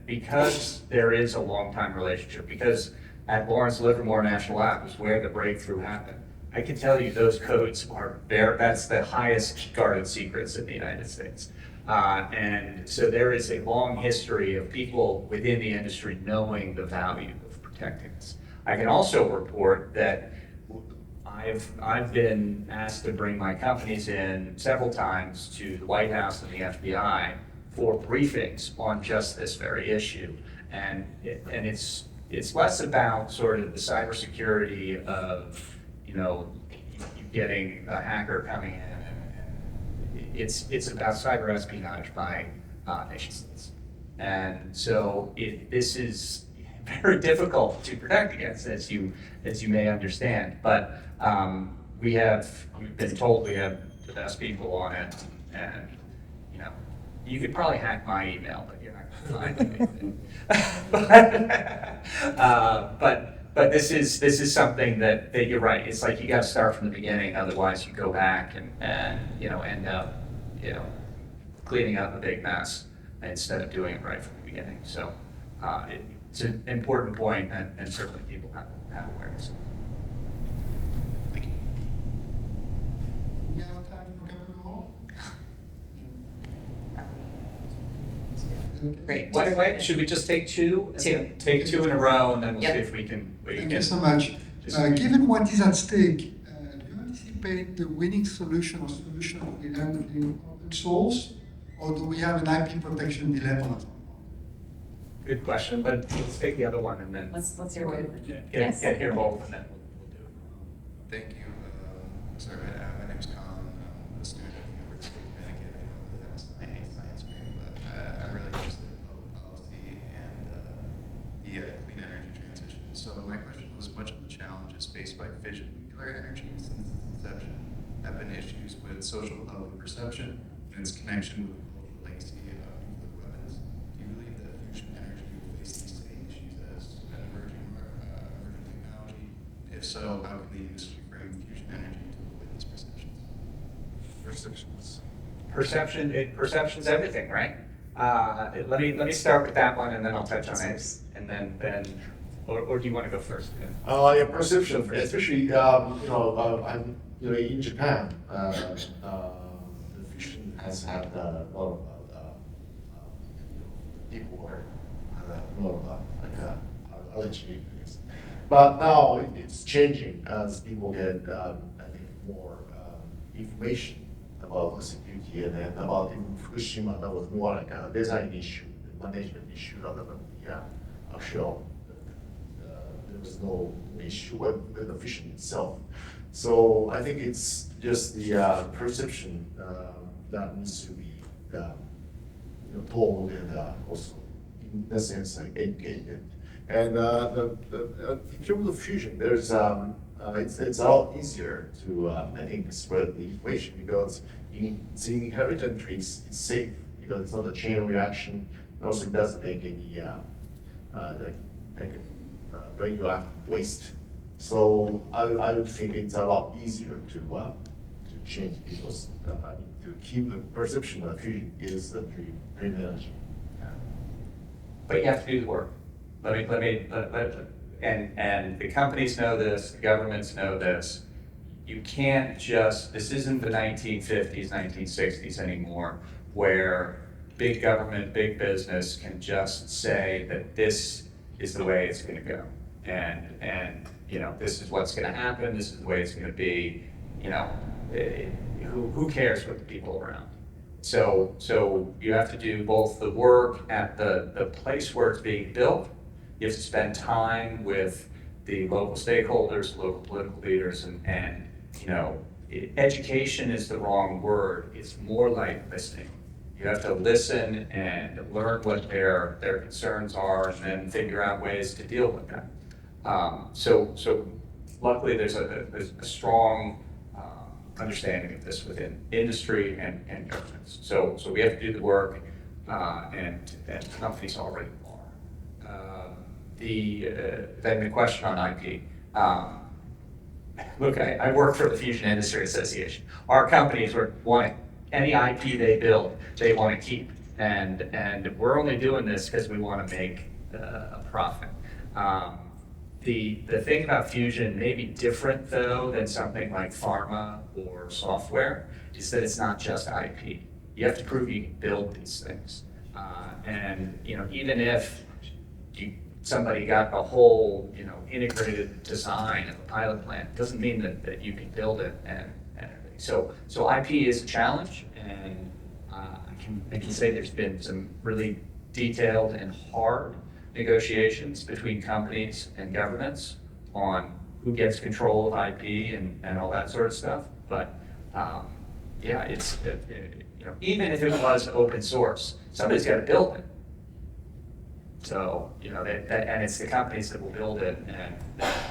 because there is a long-time relationship, because at Lawrence Livermore National Lab is where the breakthrough happened. I can tell you those codes are there. That's the highest guarded secrets in the United States. And so there is a long history of people within the industry knowing the value of protecting us. I can also report that I've been asked to bring my companies in several times to the White House and the FBI for briefings on just this very issue. And it's less about sort of the cybersecurity of, you getting a hacker coming in. It's about cyber espionage by nation states. And so this is very difficult to protect against, as you may understand. But we've been told we have the best people on it, and you could probably hack my email, but you're not going to find anything. But this is something that you're right. It's like you got to start from the beginning, otherwise you go back and end up cleaning up a big mess instead of doing it right from the beginning. So it's an important point, and certainly people have awareness. Thank you. We have time for Captain Hall? Great. Wait, should we just take two? Two. Take two in a row, and then we'll Yep. see if we can. Thank you so much. Given what is at stake, do you anticipate the winning solution or solution will end up being open source, or do we have an IP protection dilemma? Good question, but let's take the other one and then Let's hear what. get here both, and then we'll do Thank you. Sorry, my name's Colin. I'm a student at the University of Connecticut. I know that that's not a science degree, but I'm really interested in public policy and the clean energy transition. So my question was, much of the challenges faced by fission nuclear energy since its inception have been issues with social public perception and its connection with the cultural legacy of nuclear weapons. Do you believe that fusion energy will face these same issues as an emerging technology? If so, how can the industry bring fusion energy to avoid these perceptions? Perceptions. Perception's everything, right? Let me start with that one, and then I'll touch on it, and then, or do you want to go first? Yeah, perception, especially I'm in Japan. The fusion has had a lot of people were a lot of allergy. But now it's changing as people get I think more information about the security and then about in Fukushima that was more like a design issue, management issue rather than actual. There was no issue with the fusion itself. So I think it's just the perception that needs to be told and also in that sense educated. And in terms of fusion, there's it's a lot easier to I think spread the information because it's inherently it's safe because it's not a chain reaction. And also, it doesn't make any radioactive waste. So I would think it's a lot easier to change because to keep the perception of fusion is the green energy. But you have to do the work. And the companies know this, the governments know this. You can't just, this isn't the 1950s, 1960s anymore, where big government, big business can just say that this is the way it's gonna go. And this is what's gonna happen, this is the way it's gonna be, who cares what the people around? So you have to do both the work at the place where it's being built. You have to spend time with the local stakeholders, local political leaders, and education is the wrong word. It's more like listening. You have to listen and learn what their concerns are, and then figure out ways to deal with them. So luckily, there's a strong understanding of this within industry and governments. So we have to do the work, and companies already are. Then the question on IP. Look, I work for the Fusion Industry Association. Our companies want any IP they build, they want to keep, and we're only doing this because we want to make a profit. The thing about fusion may be different though than something like pharma or software is that it's not just IP. You have to prove you can build these things, and even if somebody got a whole integrated design of a pilot plant, doesn't mean that you can build it and everything. So IP is a challenge, and I can say there's been some really detailed and hard negotiations between companies and governments on who gets control of IP and all that sort of stuff. But yeah, it's even if it was open source, somebody's got to build it. So and it's the companies that will build it, and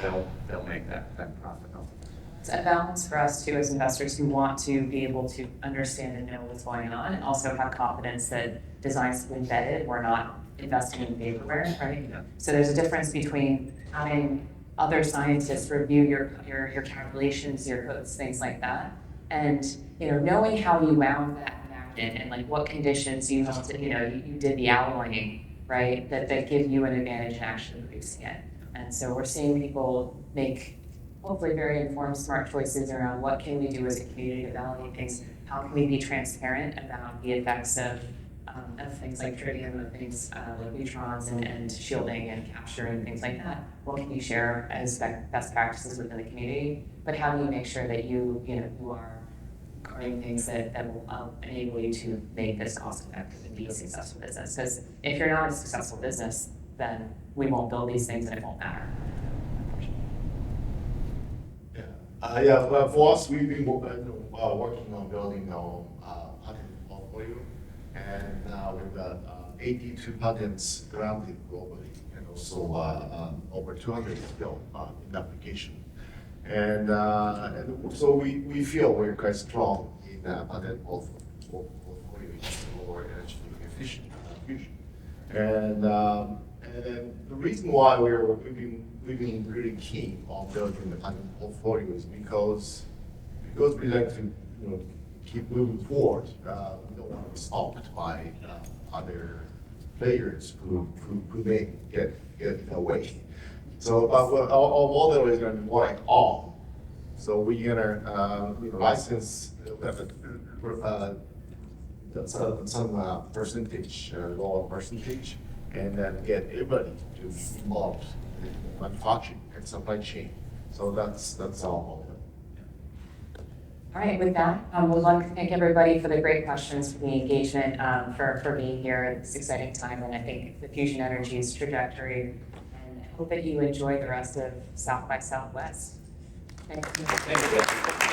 they'll make that profit. It's a balance for us too as investors who want to be able to understand and know what's going on, and also have confidence that designs have been vetted. We're not investing in vaporware, right? Yeah. So there's a difference between having other scientists review your calculations, your codes, things like that, and knowing how you wound that magnet and like what conditions you helped it, you did the alloying, right? That give you an advantage in actually producing it. And so we're seeing people make hopefully very informed, smart choices around what can we do as a community to validate things, how can we be transparent about the effects of things like tritium and things like neutrons and shielding and capturing, things like that. What can you share as best practices within the community? But how do you make sure that you are doing things that will enable you to make this cost effective and be a successful business? Because if you're not a successful business, then we won't build these things and it won't matter. Yeah, Yeah, well, for us, we've been working on building our patent portfolio, and we've got 82 patents granted globally, and also over 200 still in application. And so we feel we're quite strong in patent portfolio for energy efficient fusion. And then the reason why we've been really keen on building the patent portfolio is because we like to keep moving forward. We don't want to be stopped by other players who may get in the way. So our model is going to be more like all. So we're gonna license some percentage, lower percentage, and then get everybody to be involved in manufacturing and supply chain. So that's our model. All right, with that, we'd like to thank everybody for the great questions, for the engagement, for being here at this exciting time, and I think the Fusion Energy's trajectory, and I hope that you enjoy the rest of South by Southwest. Thank you. Thank you.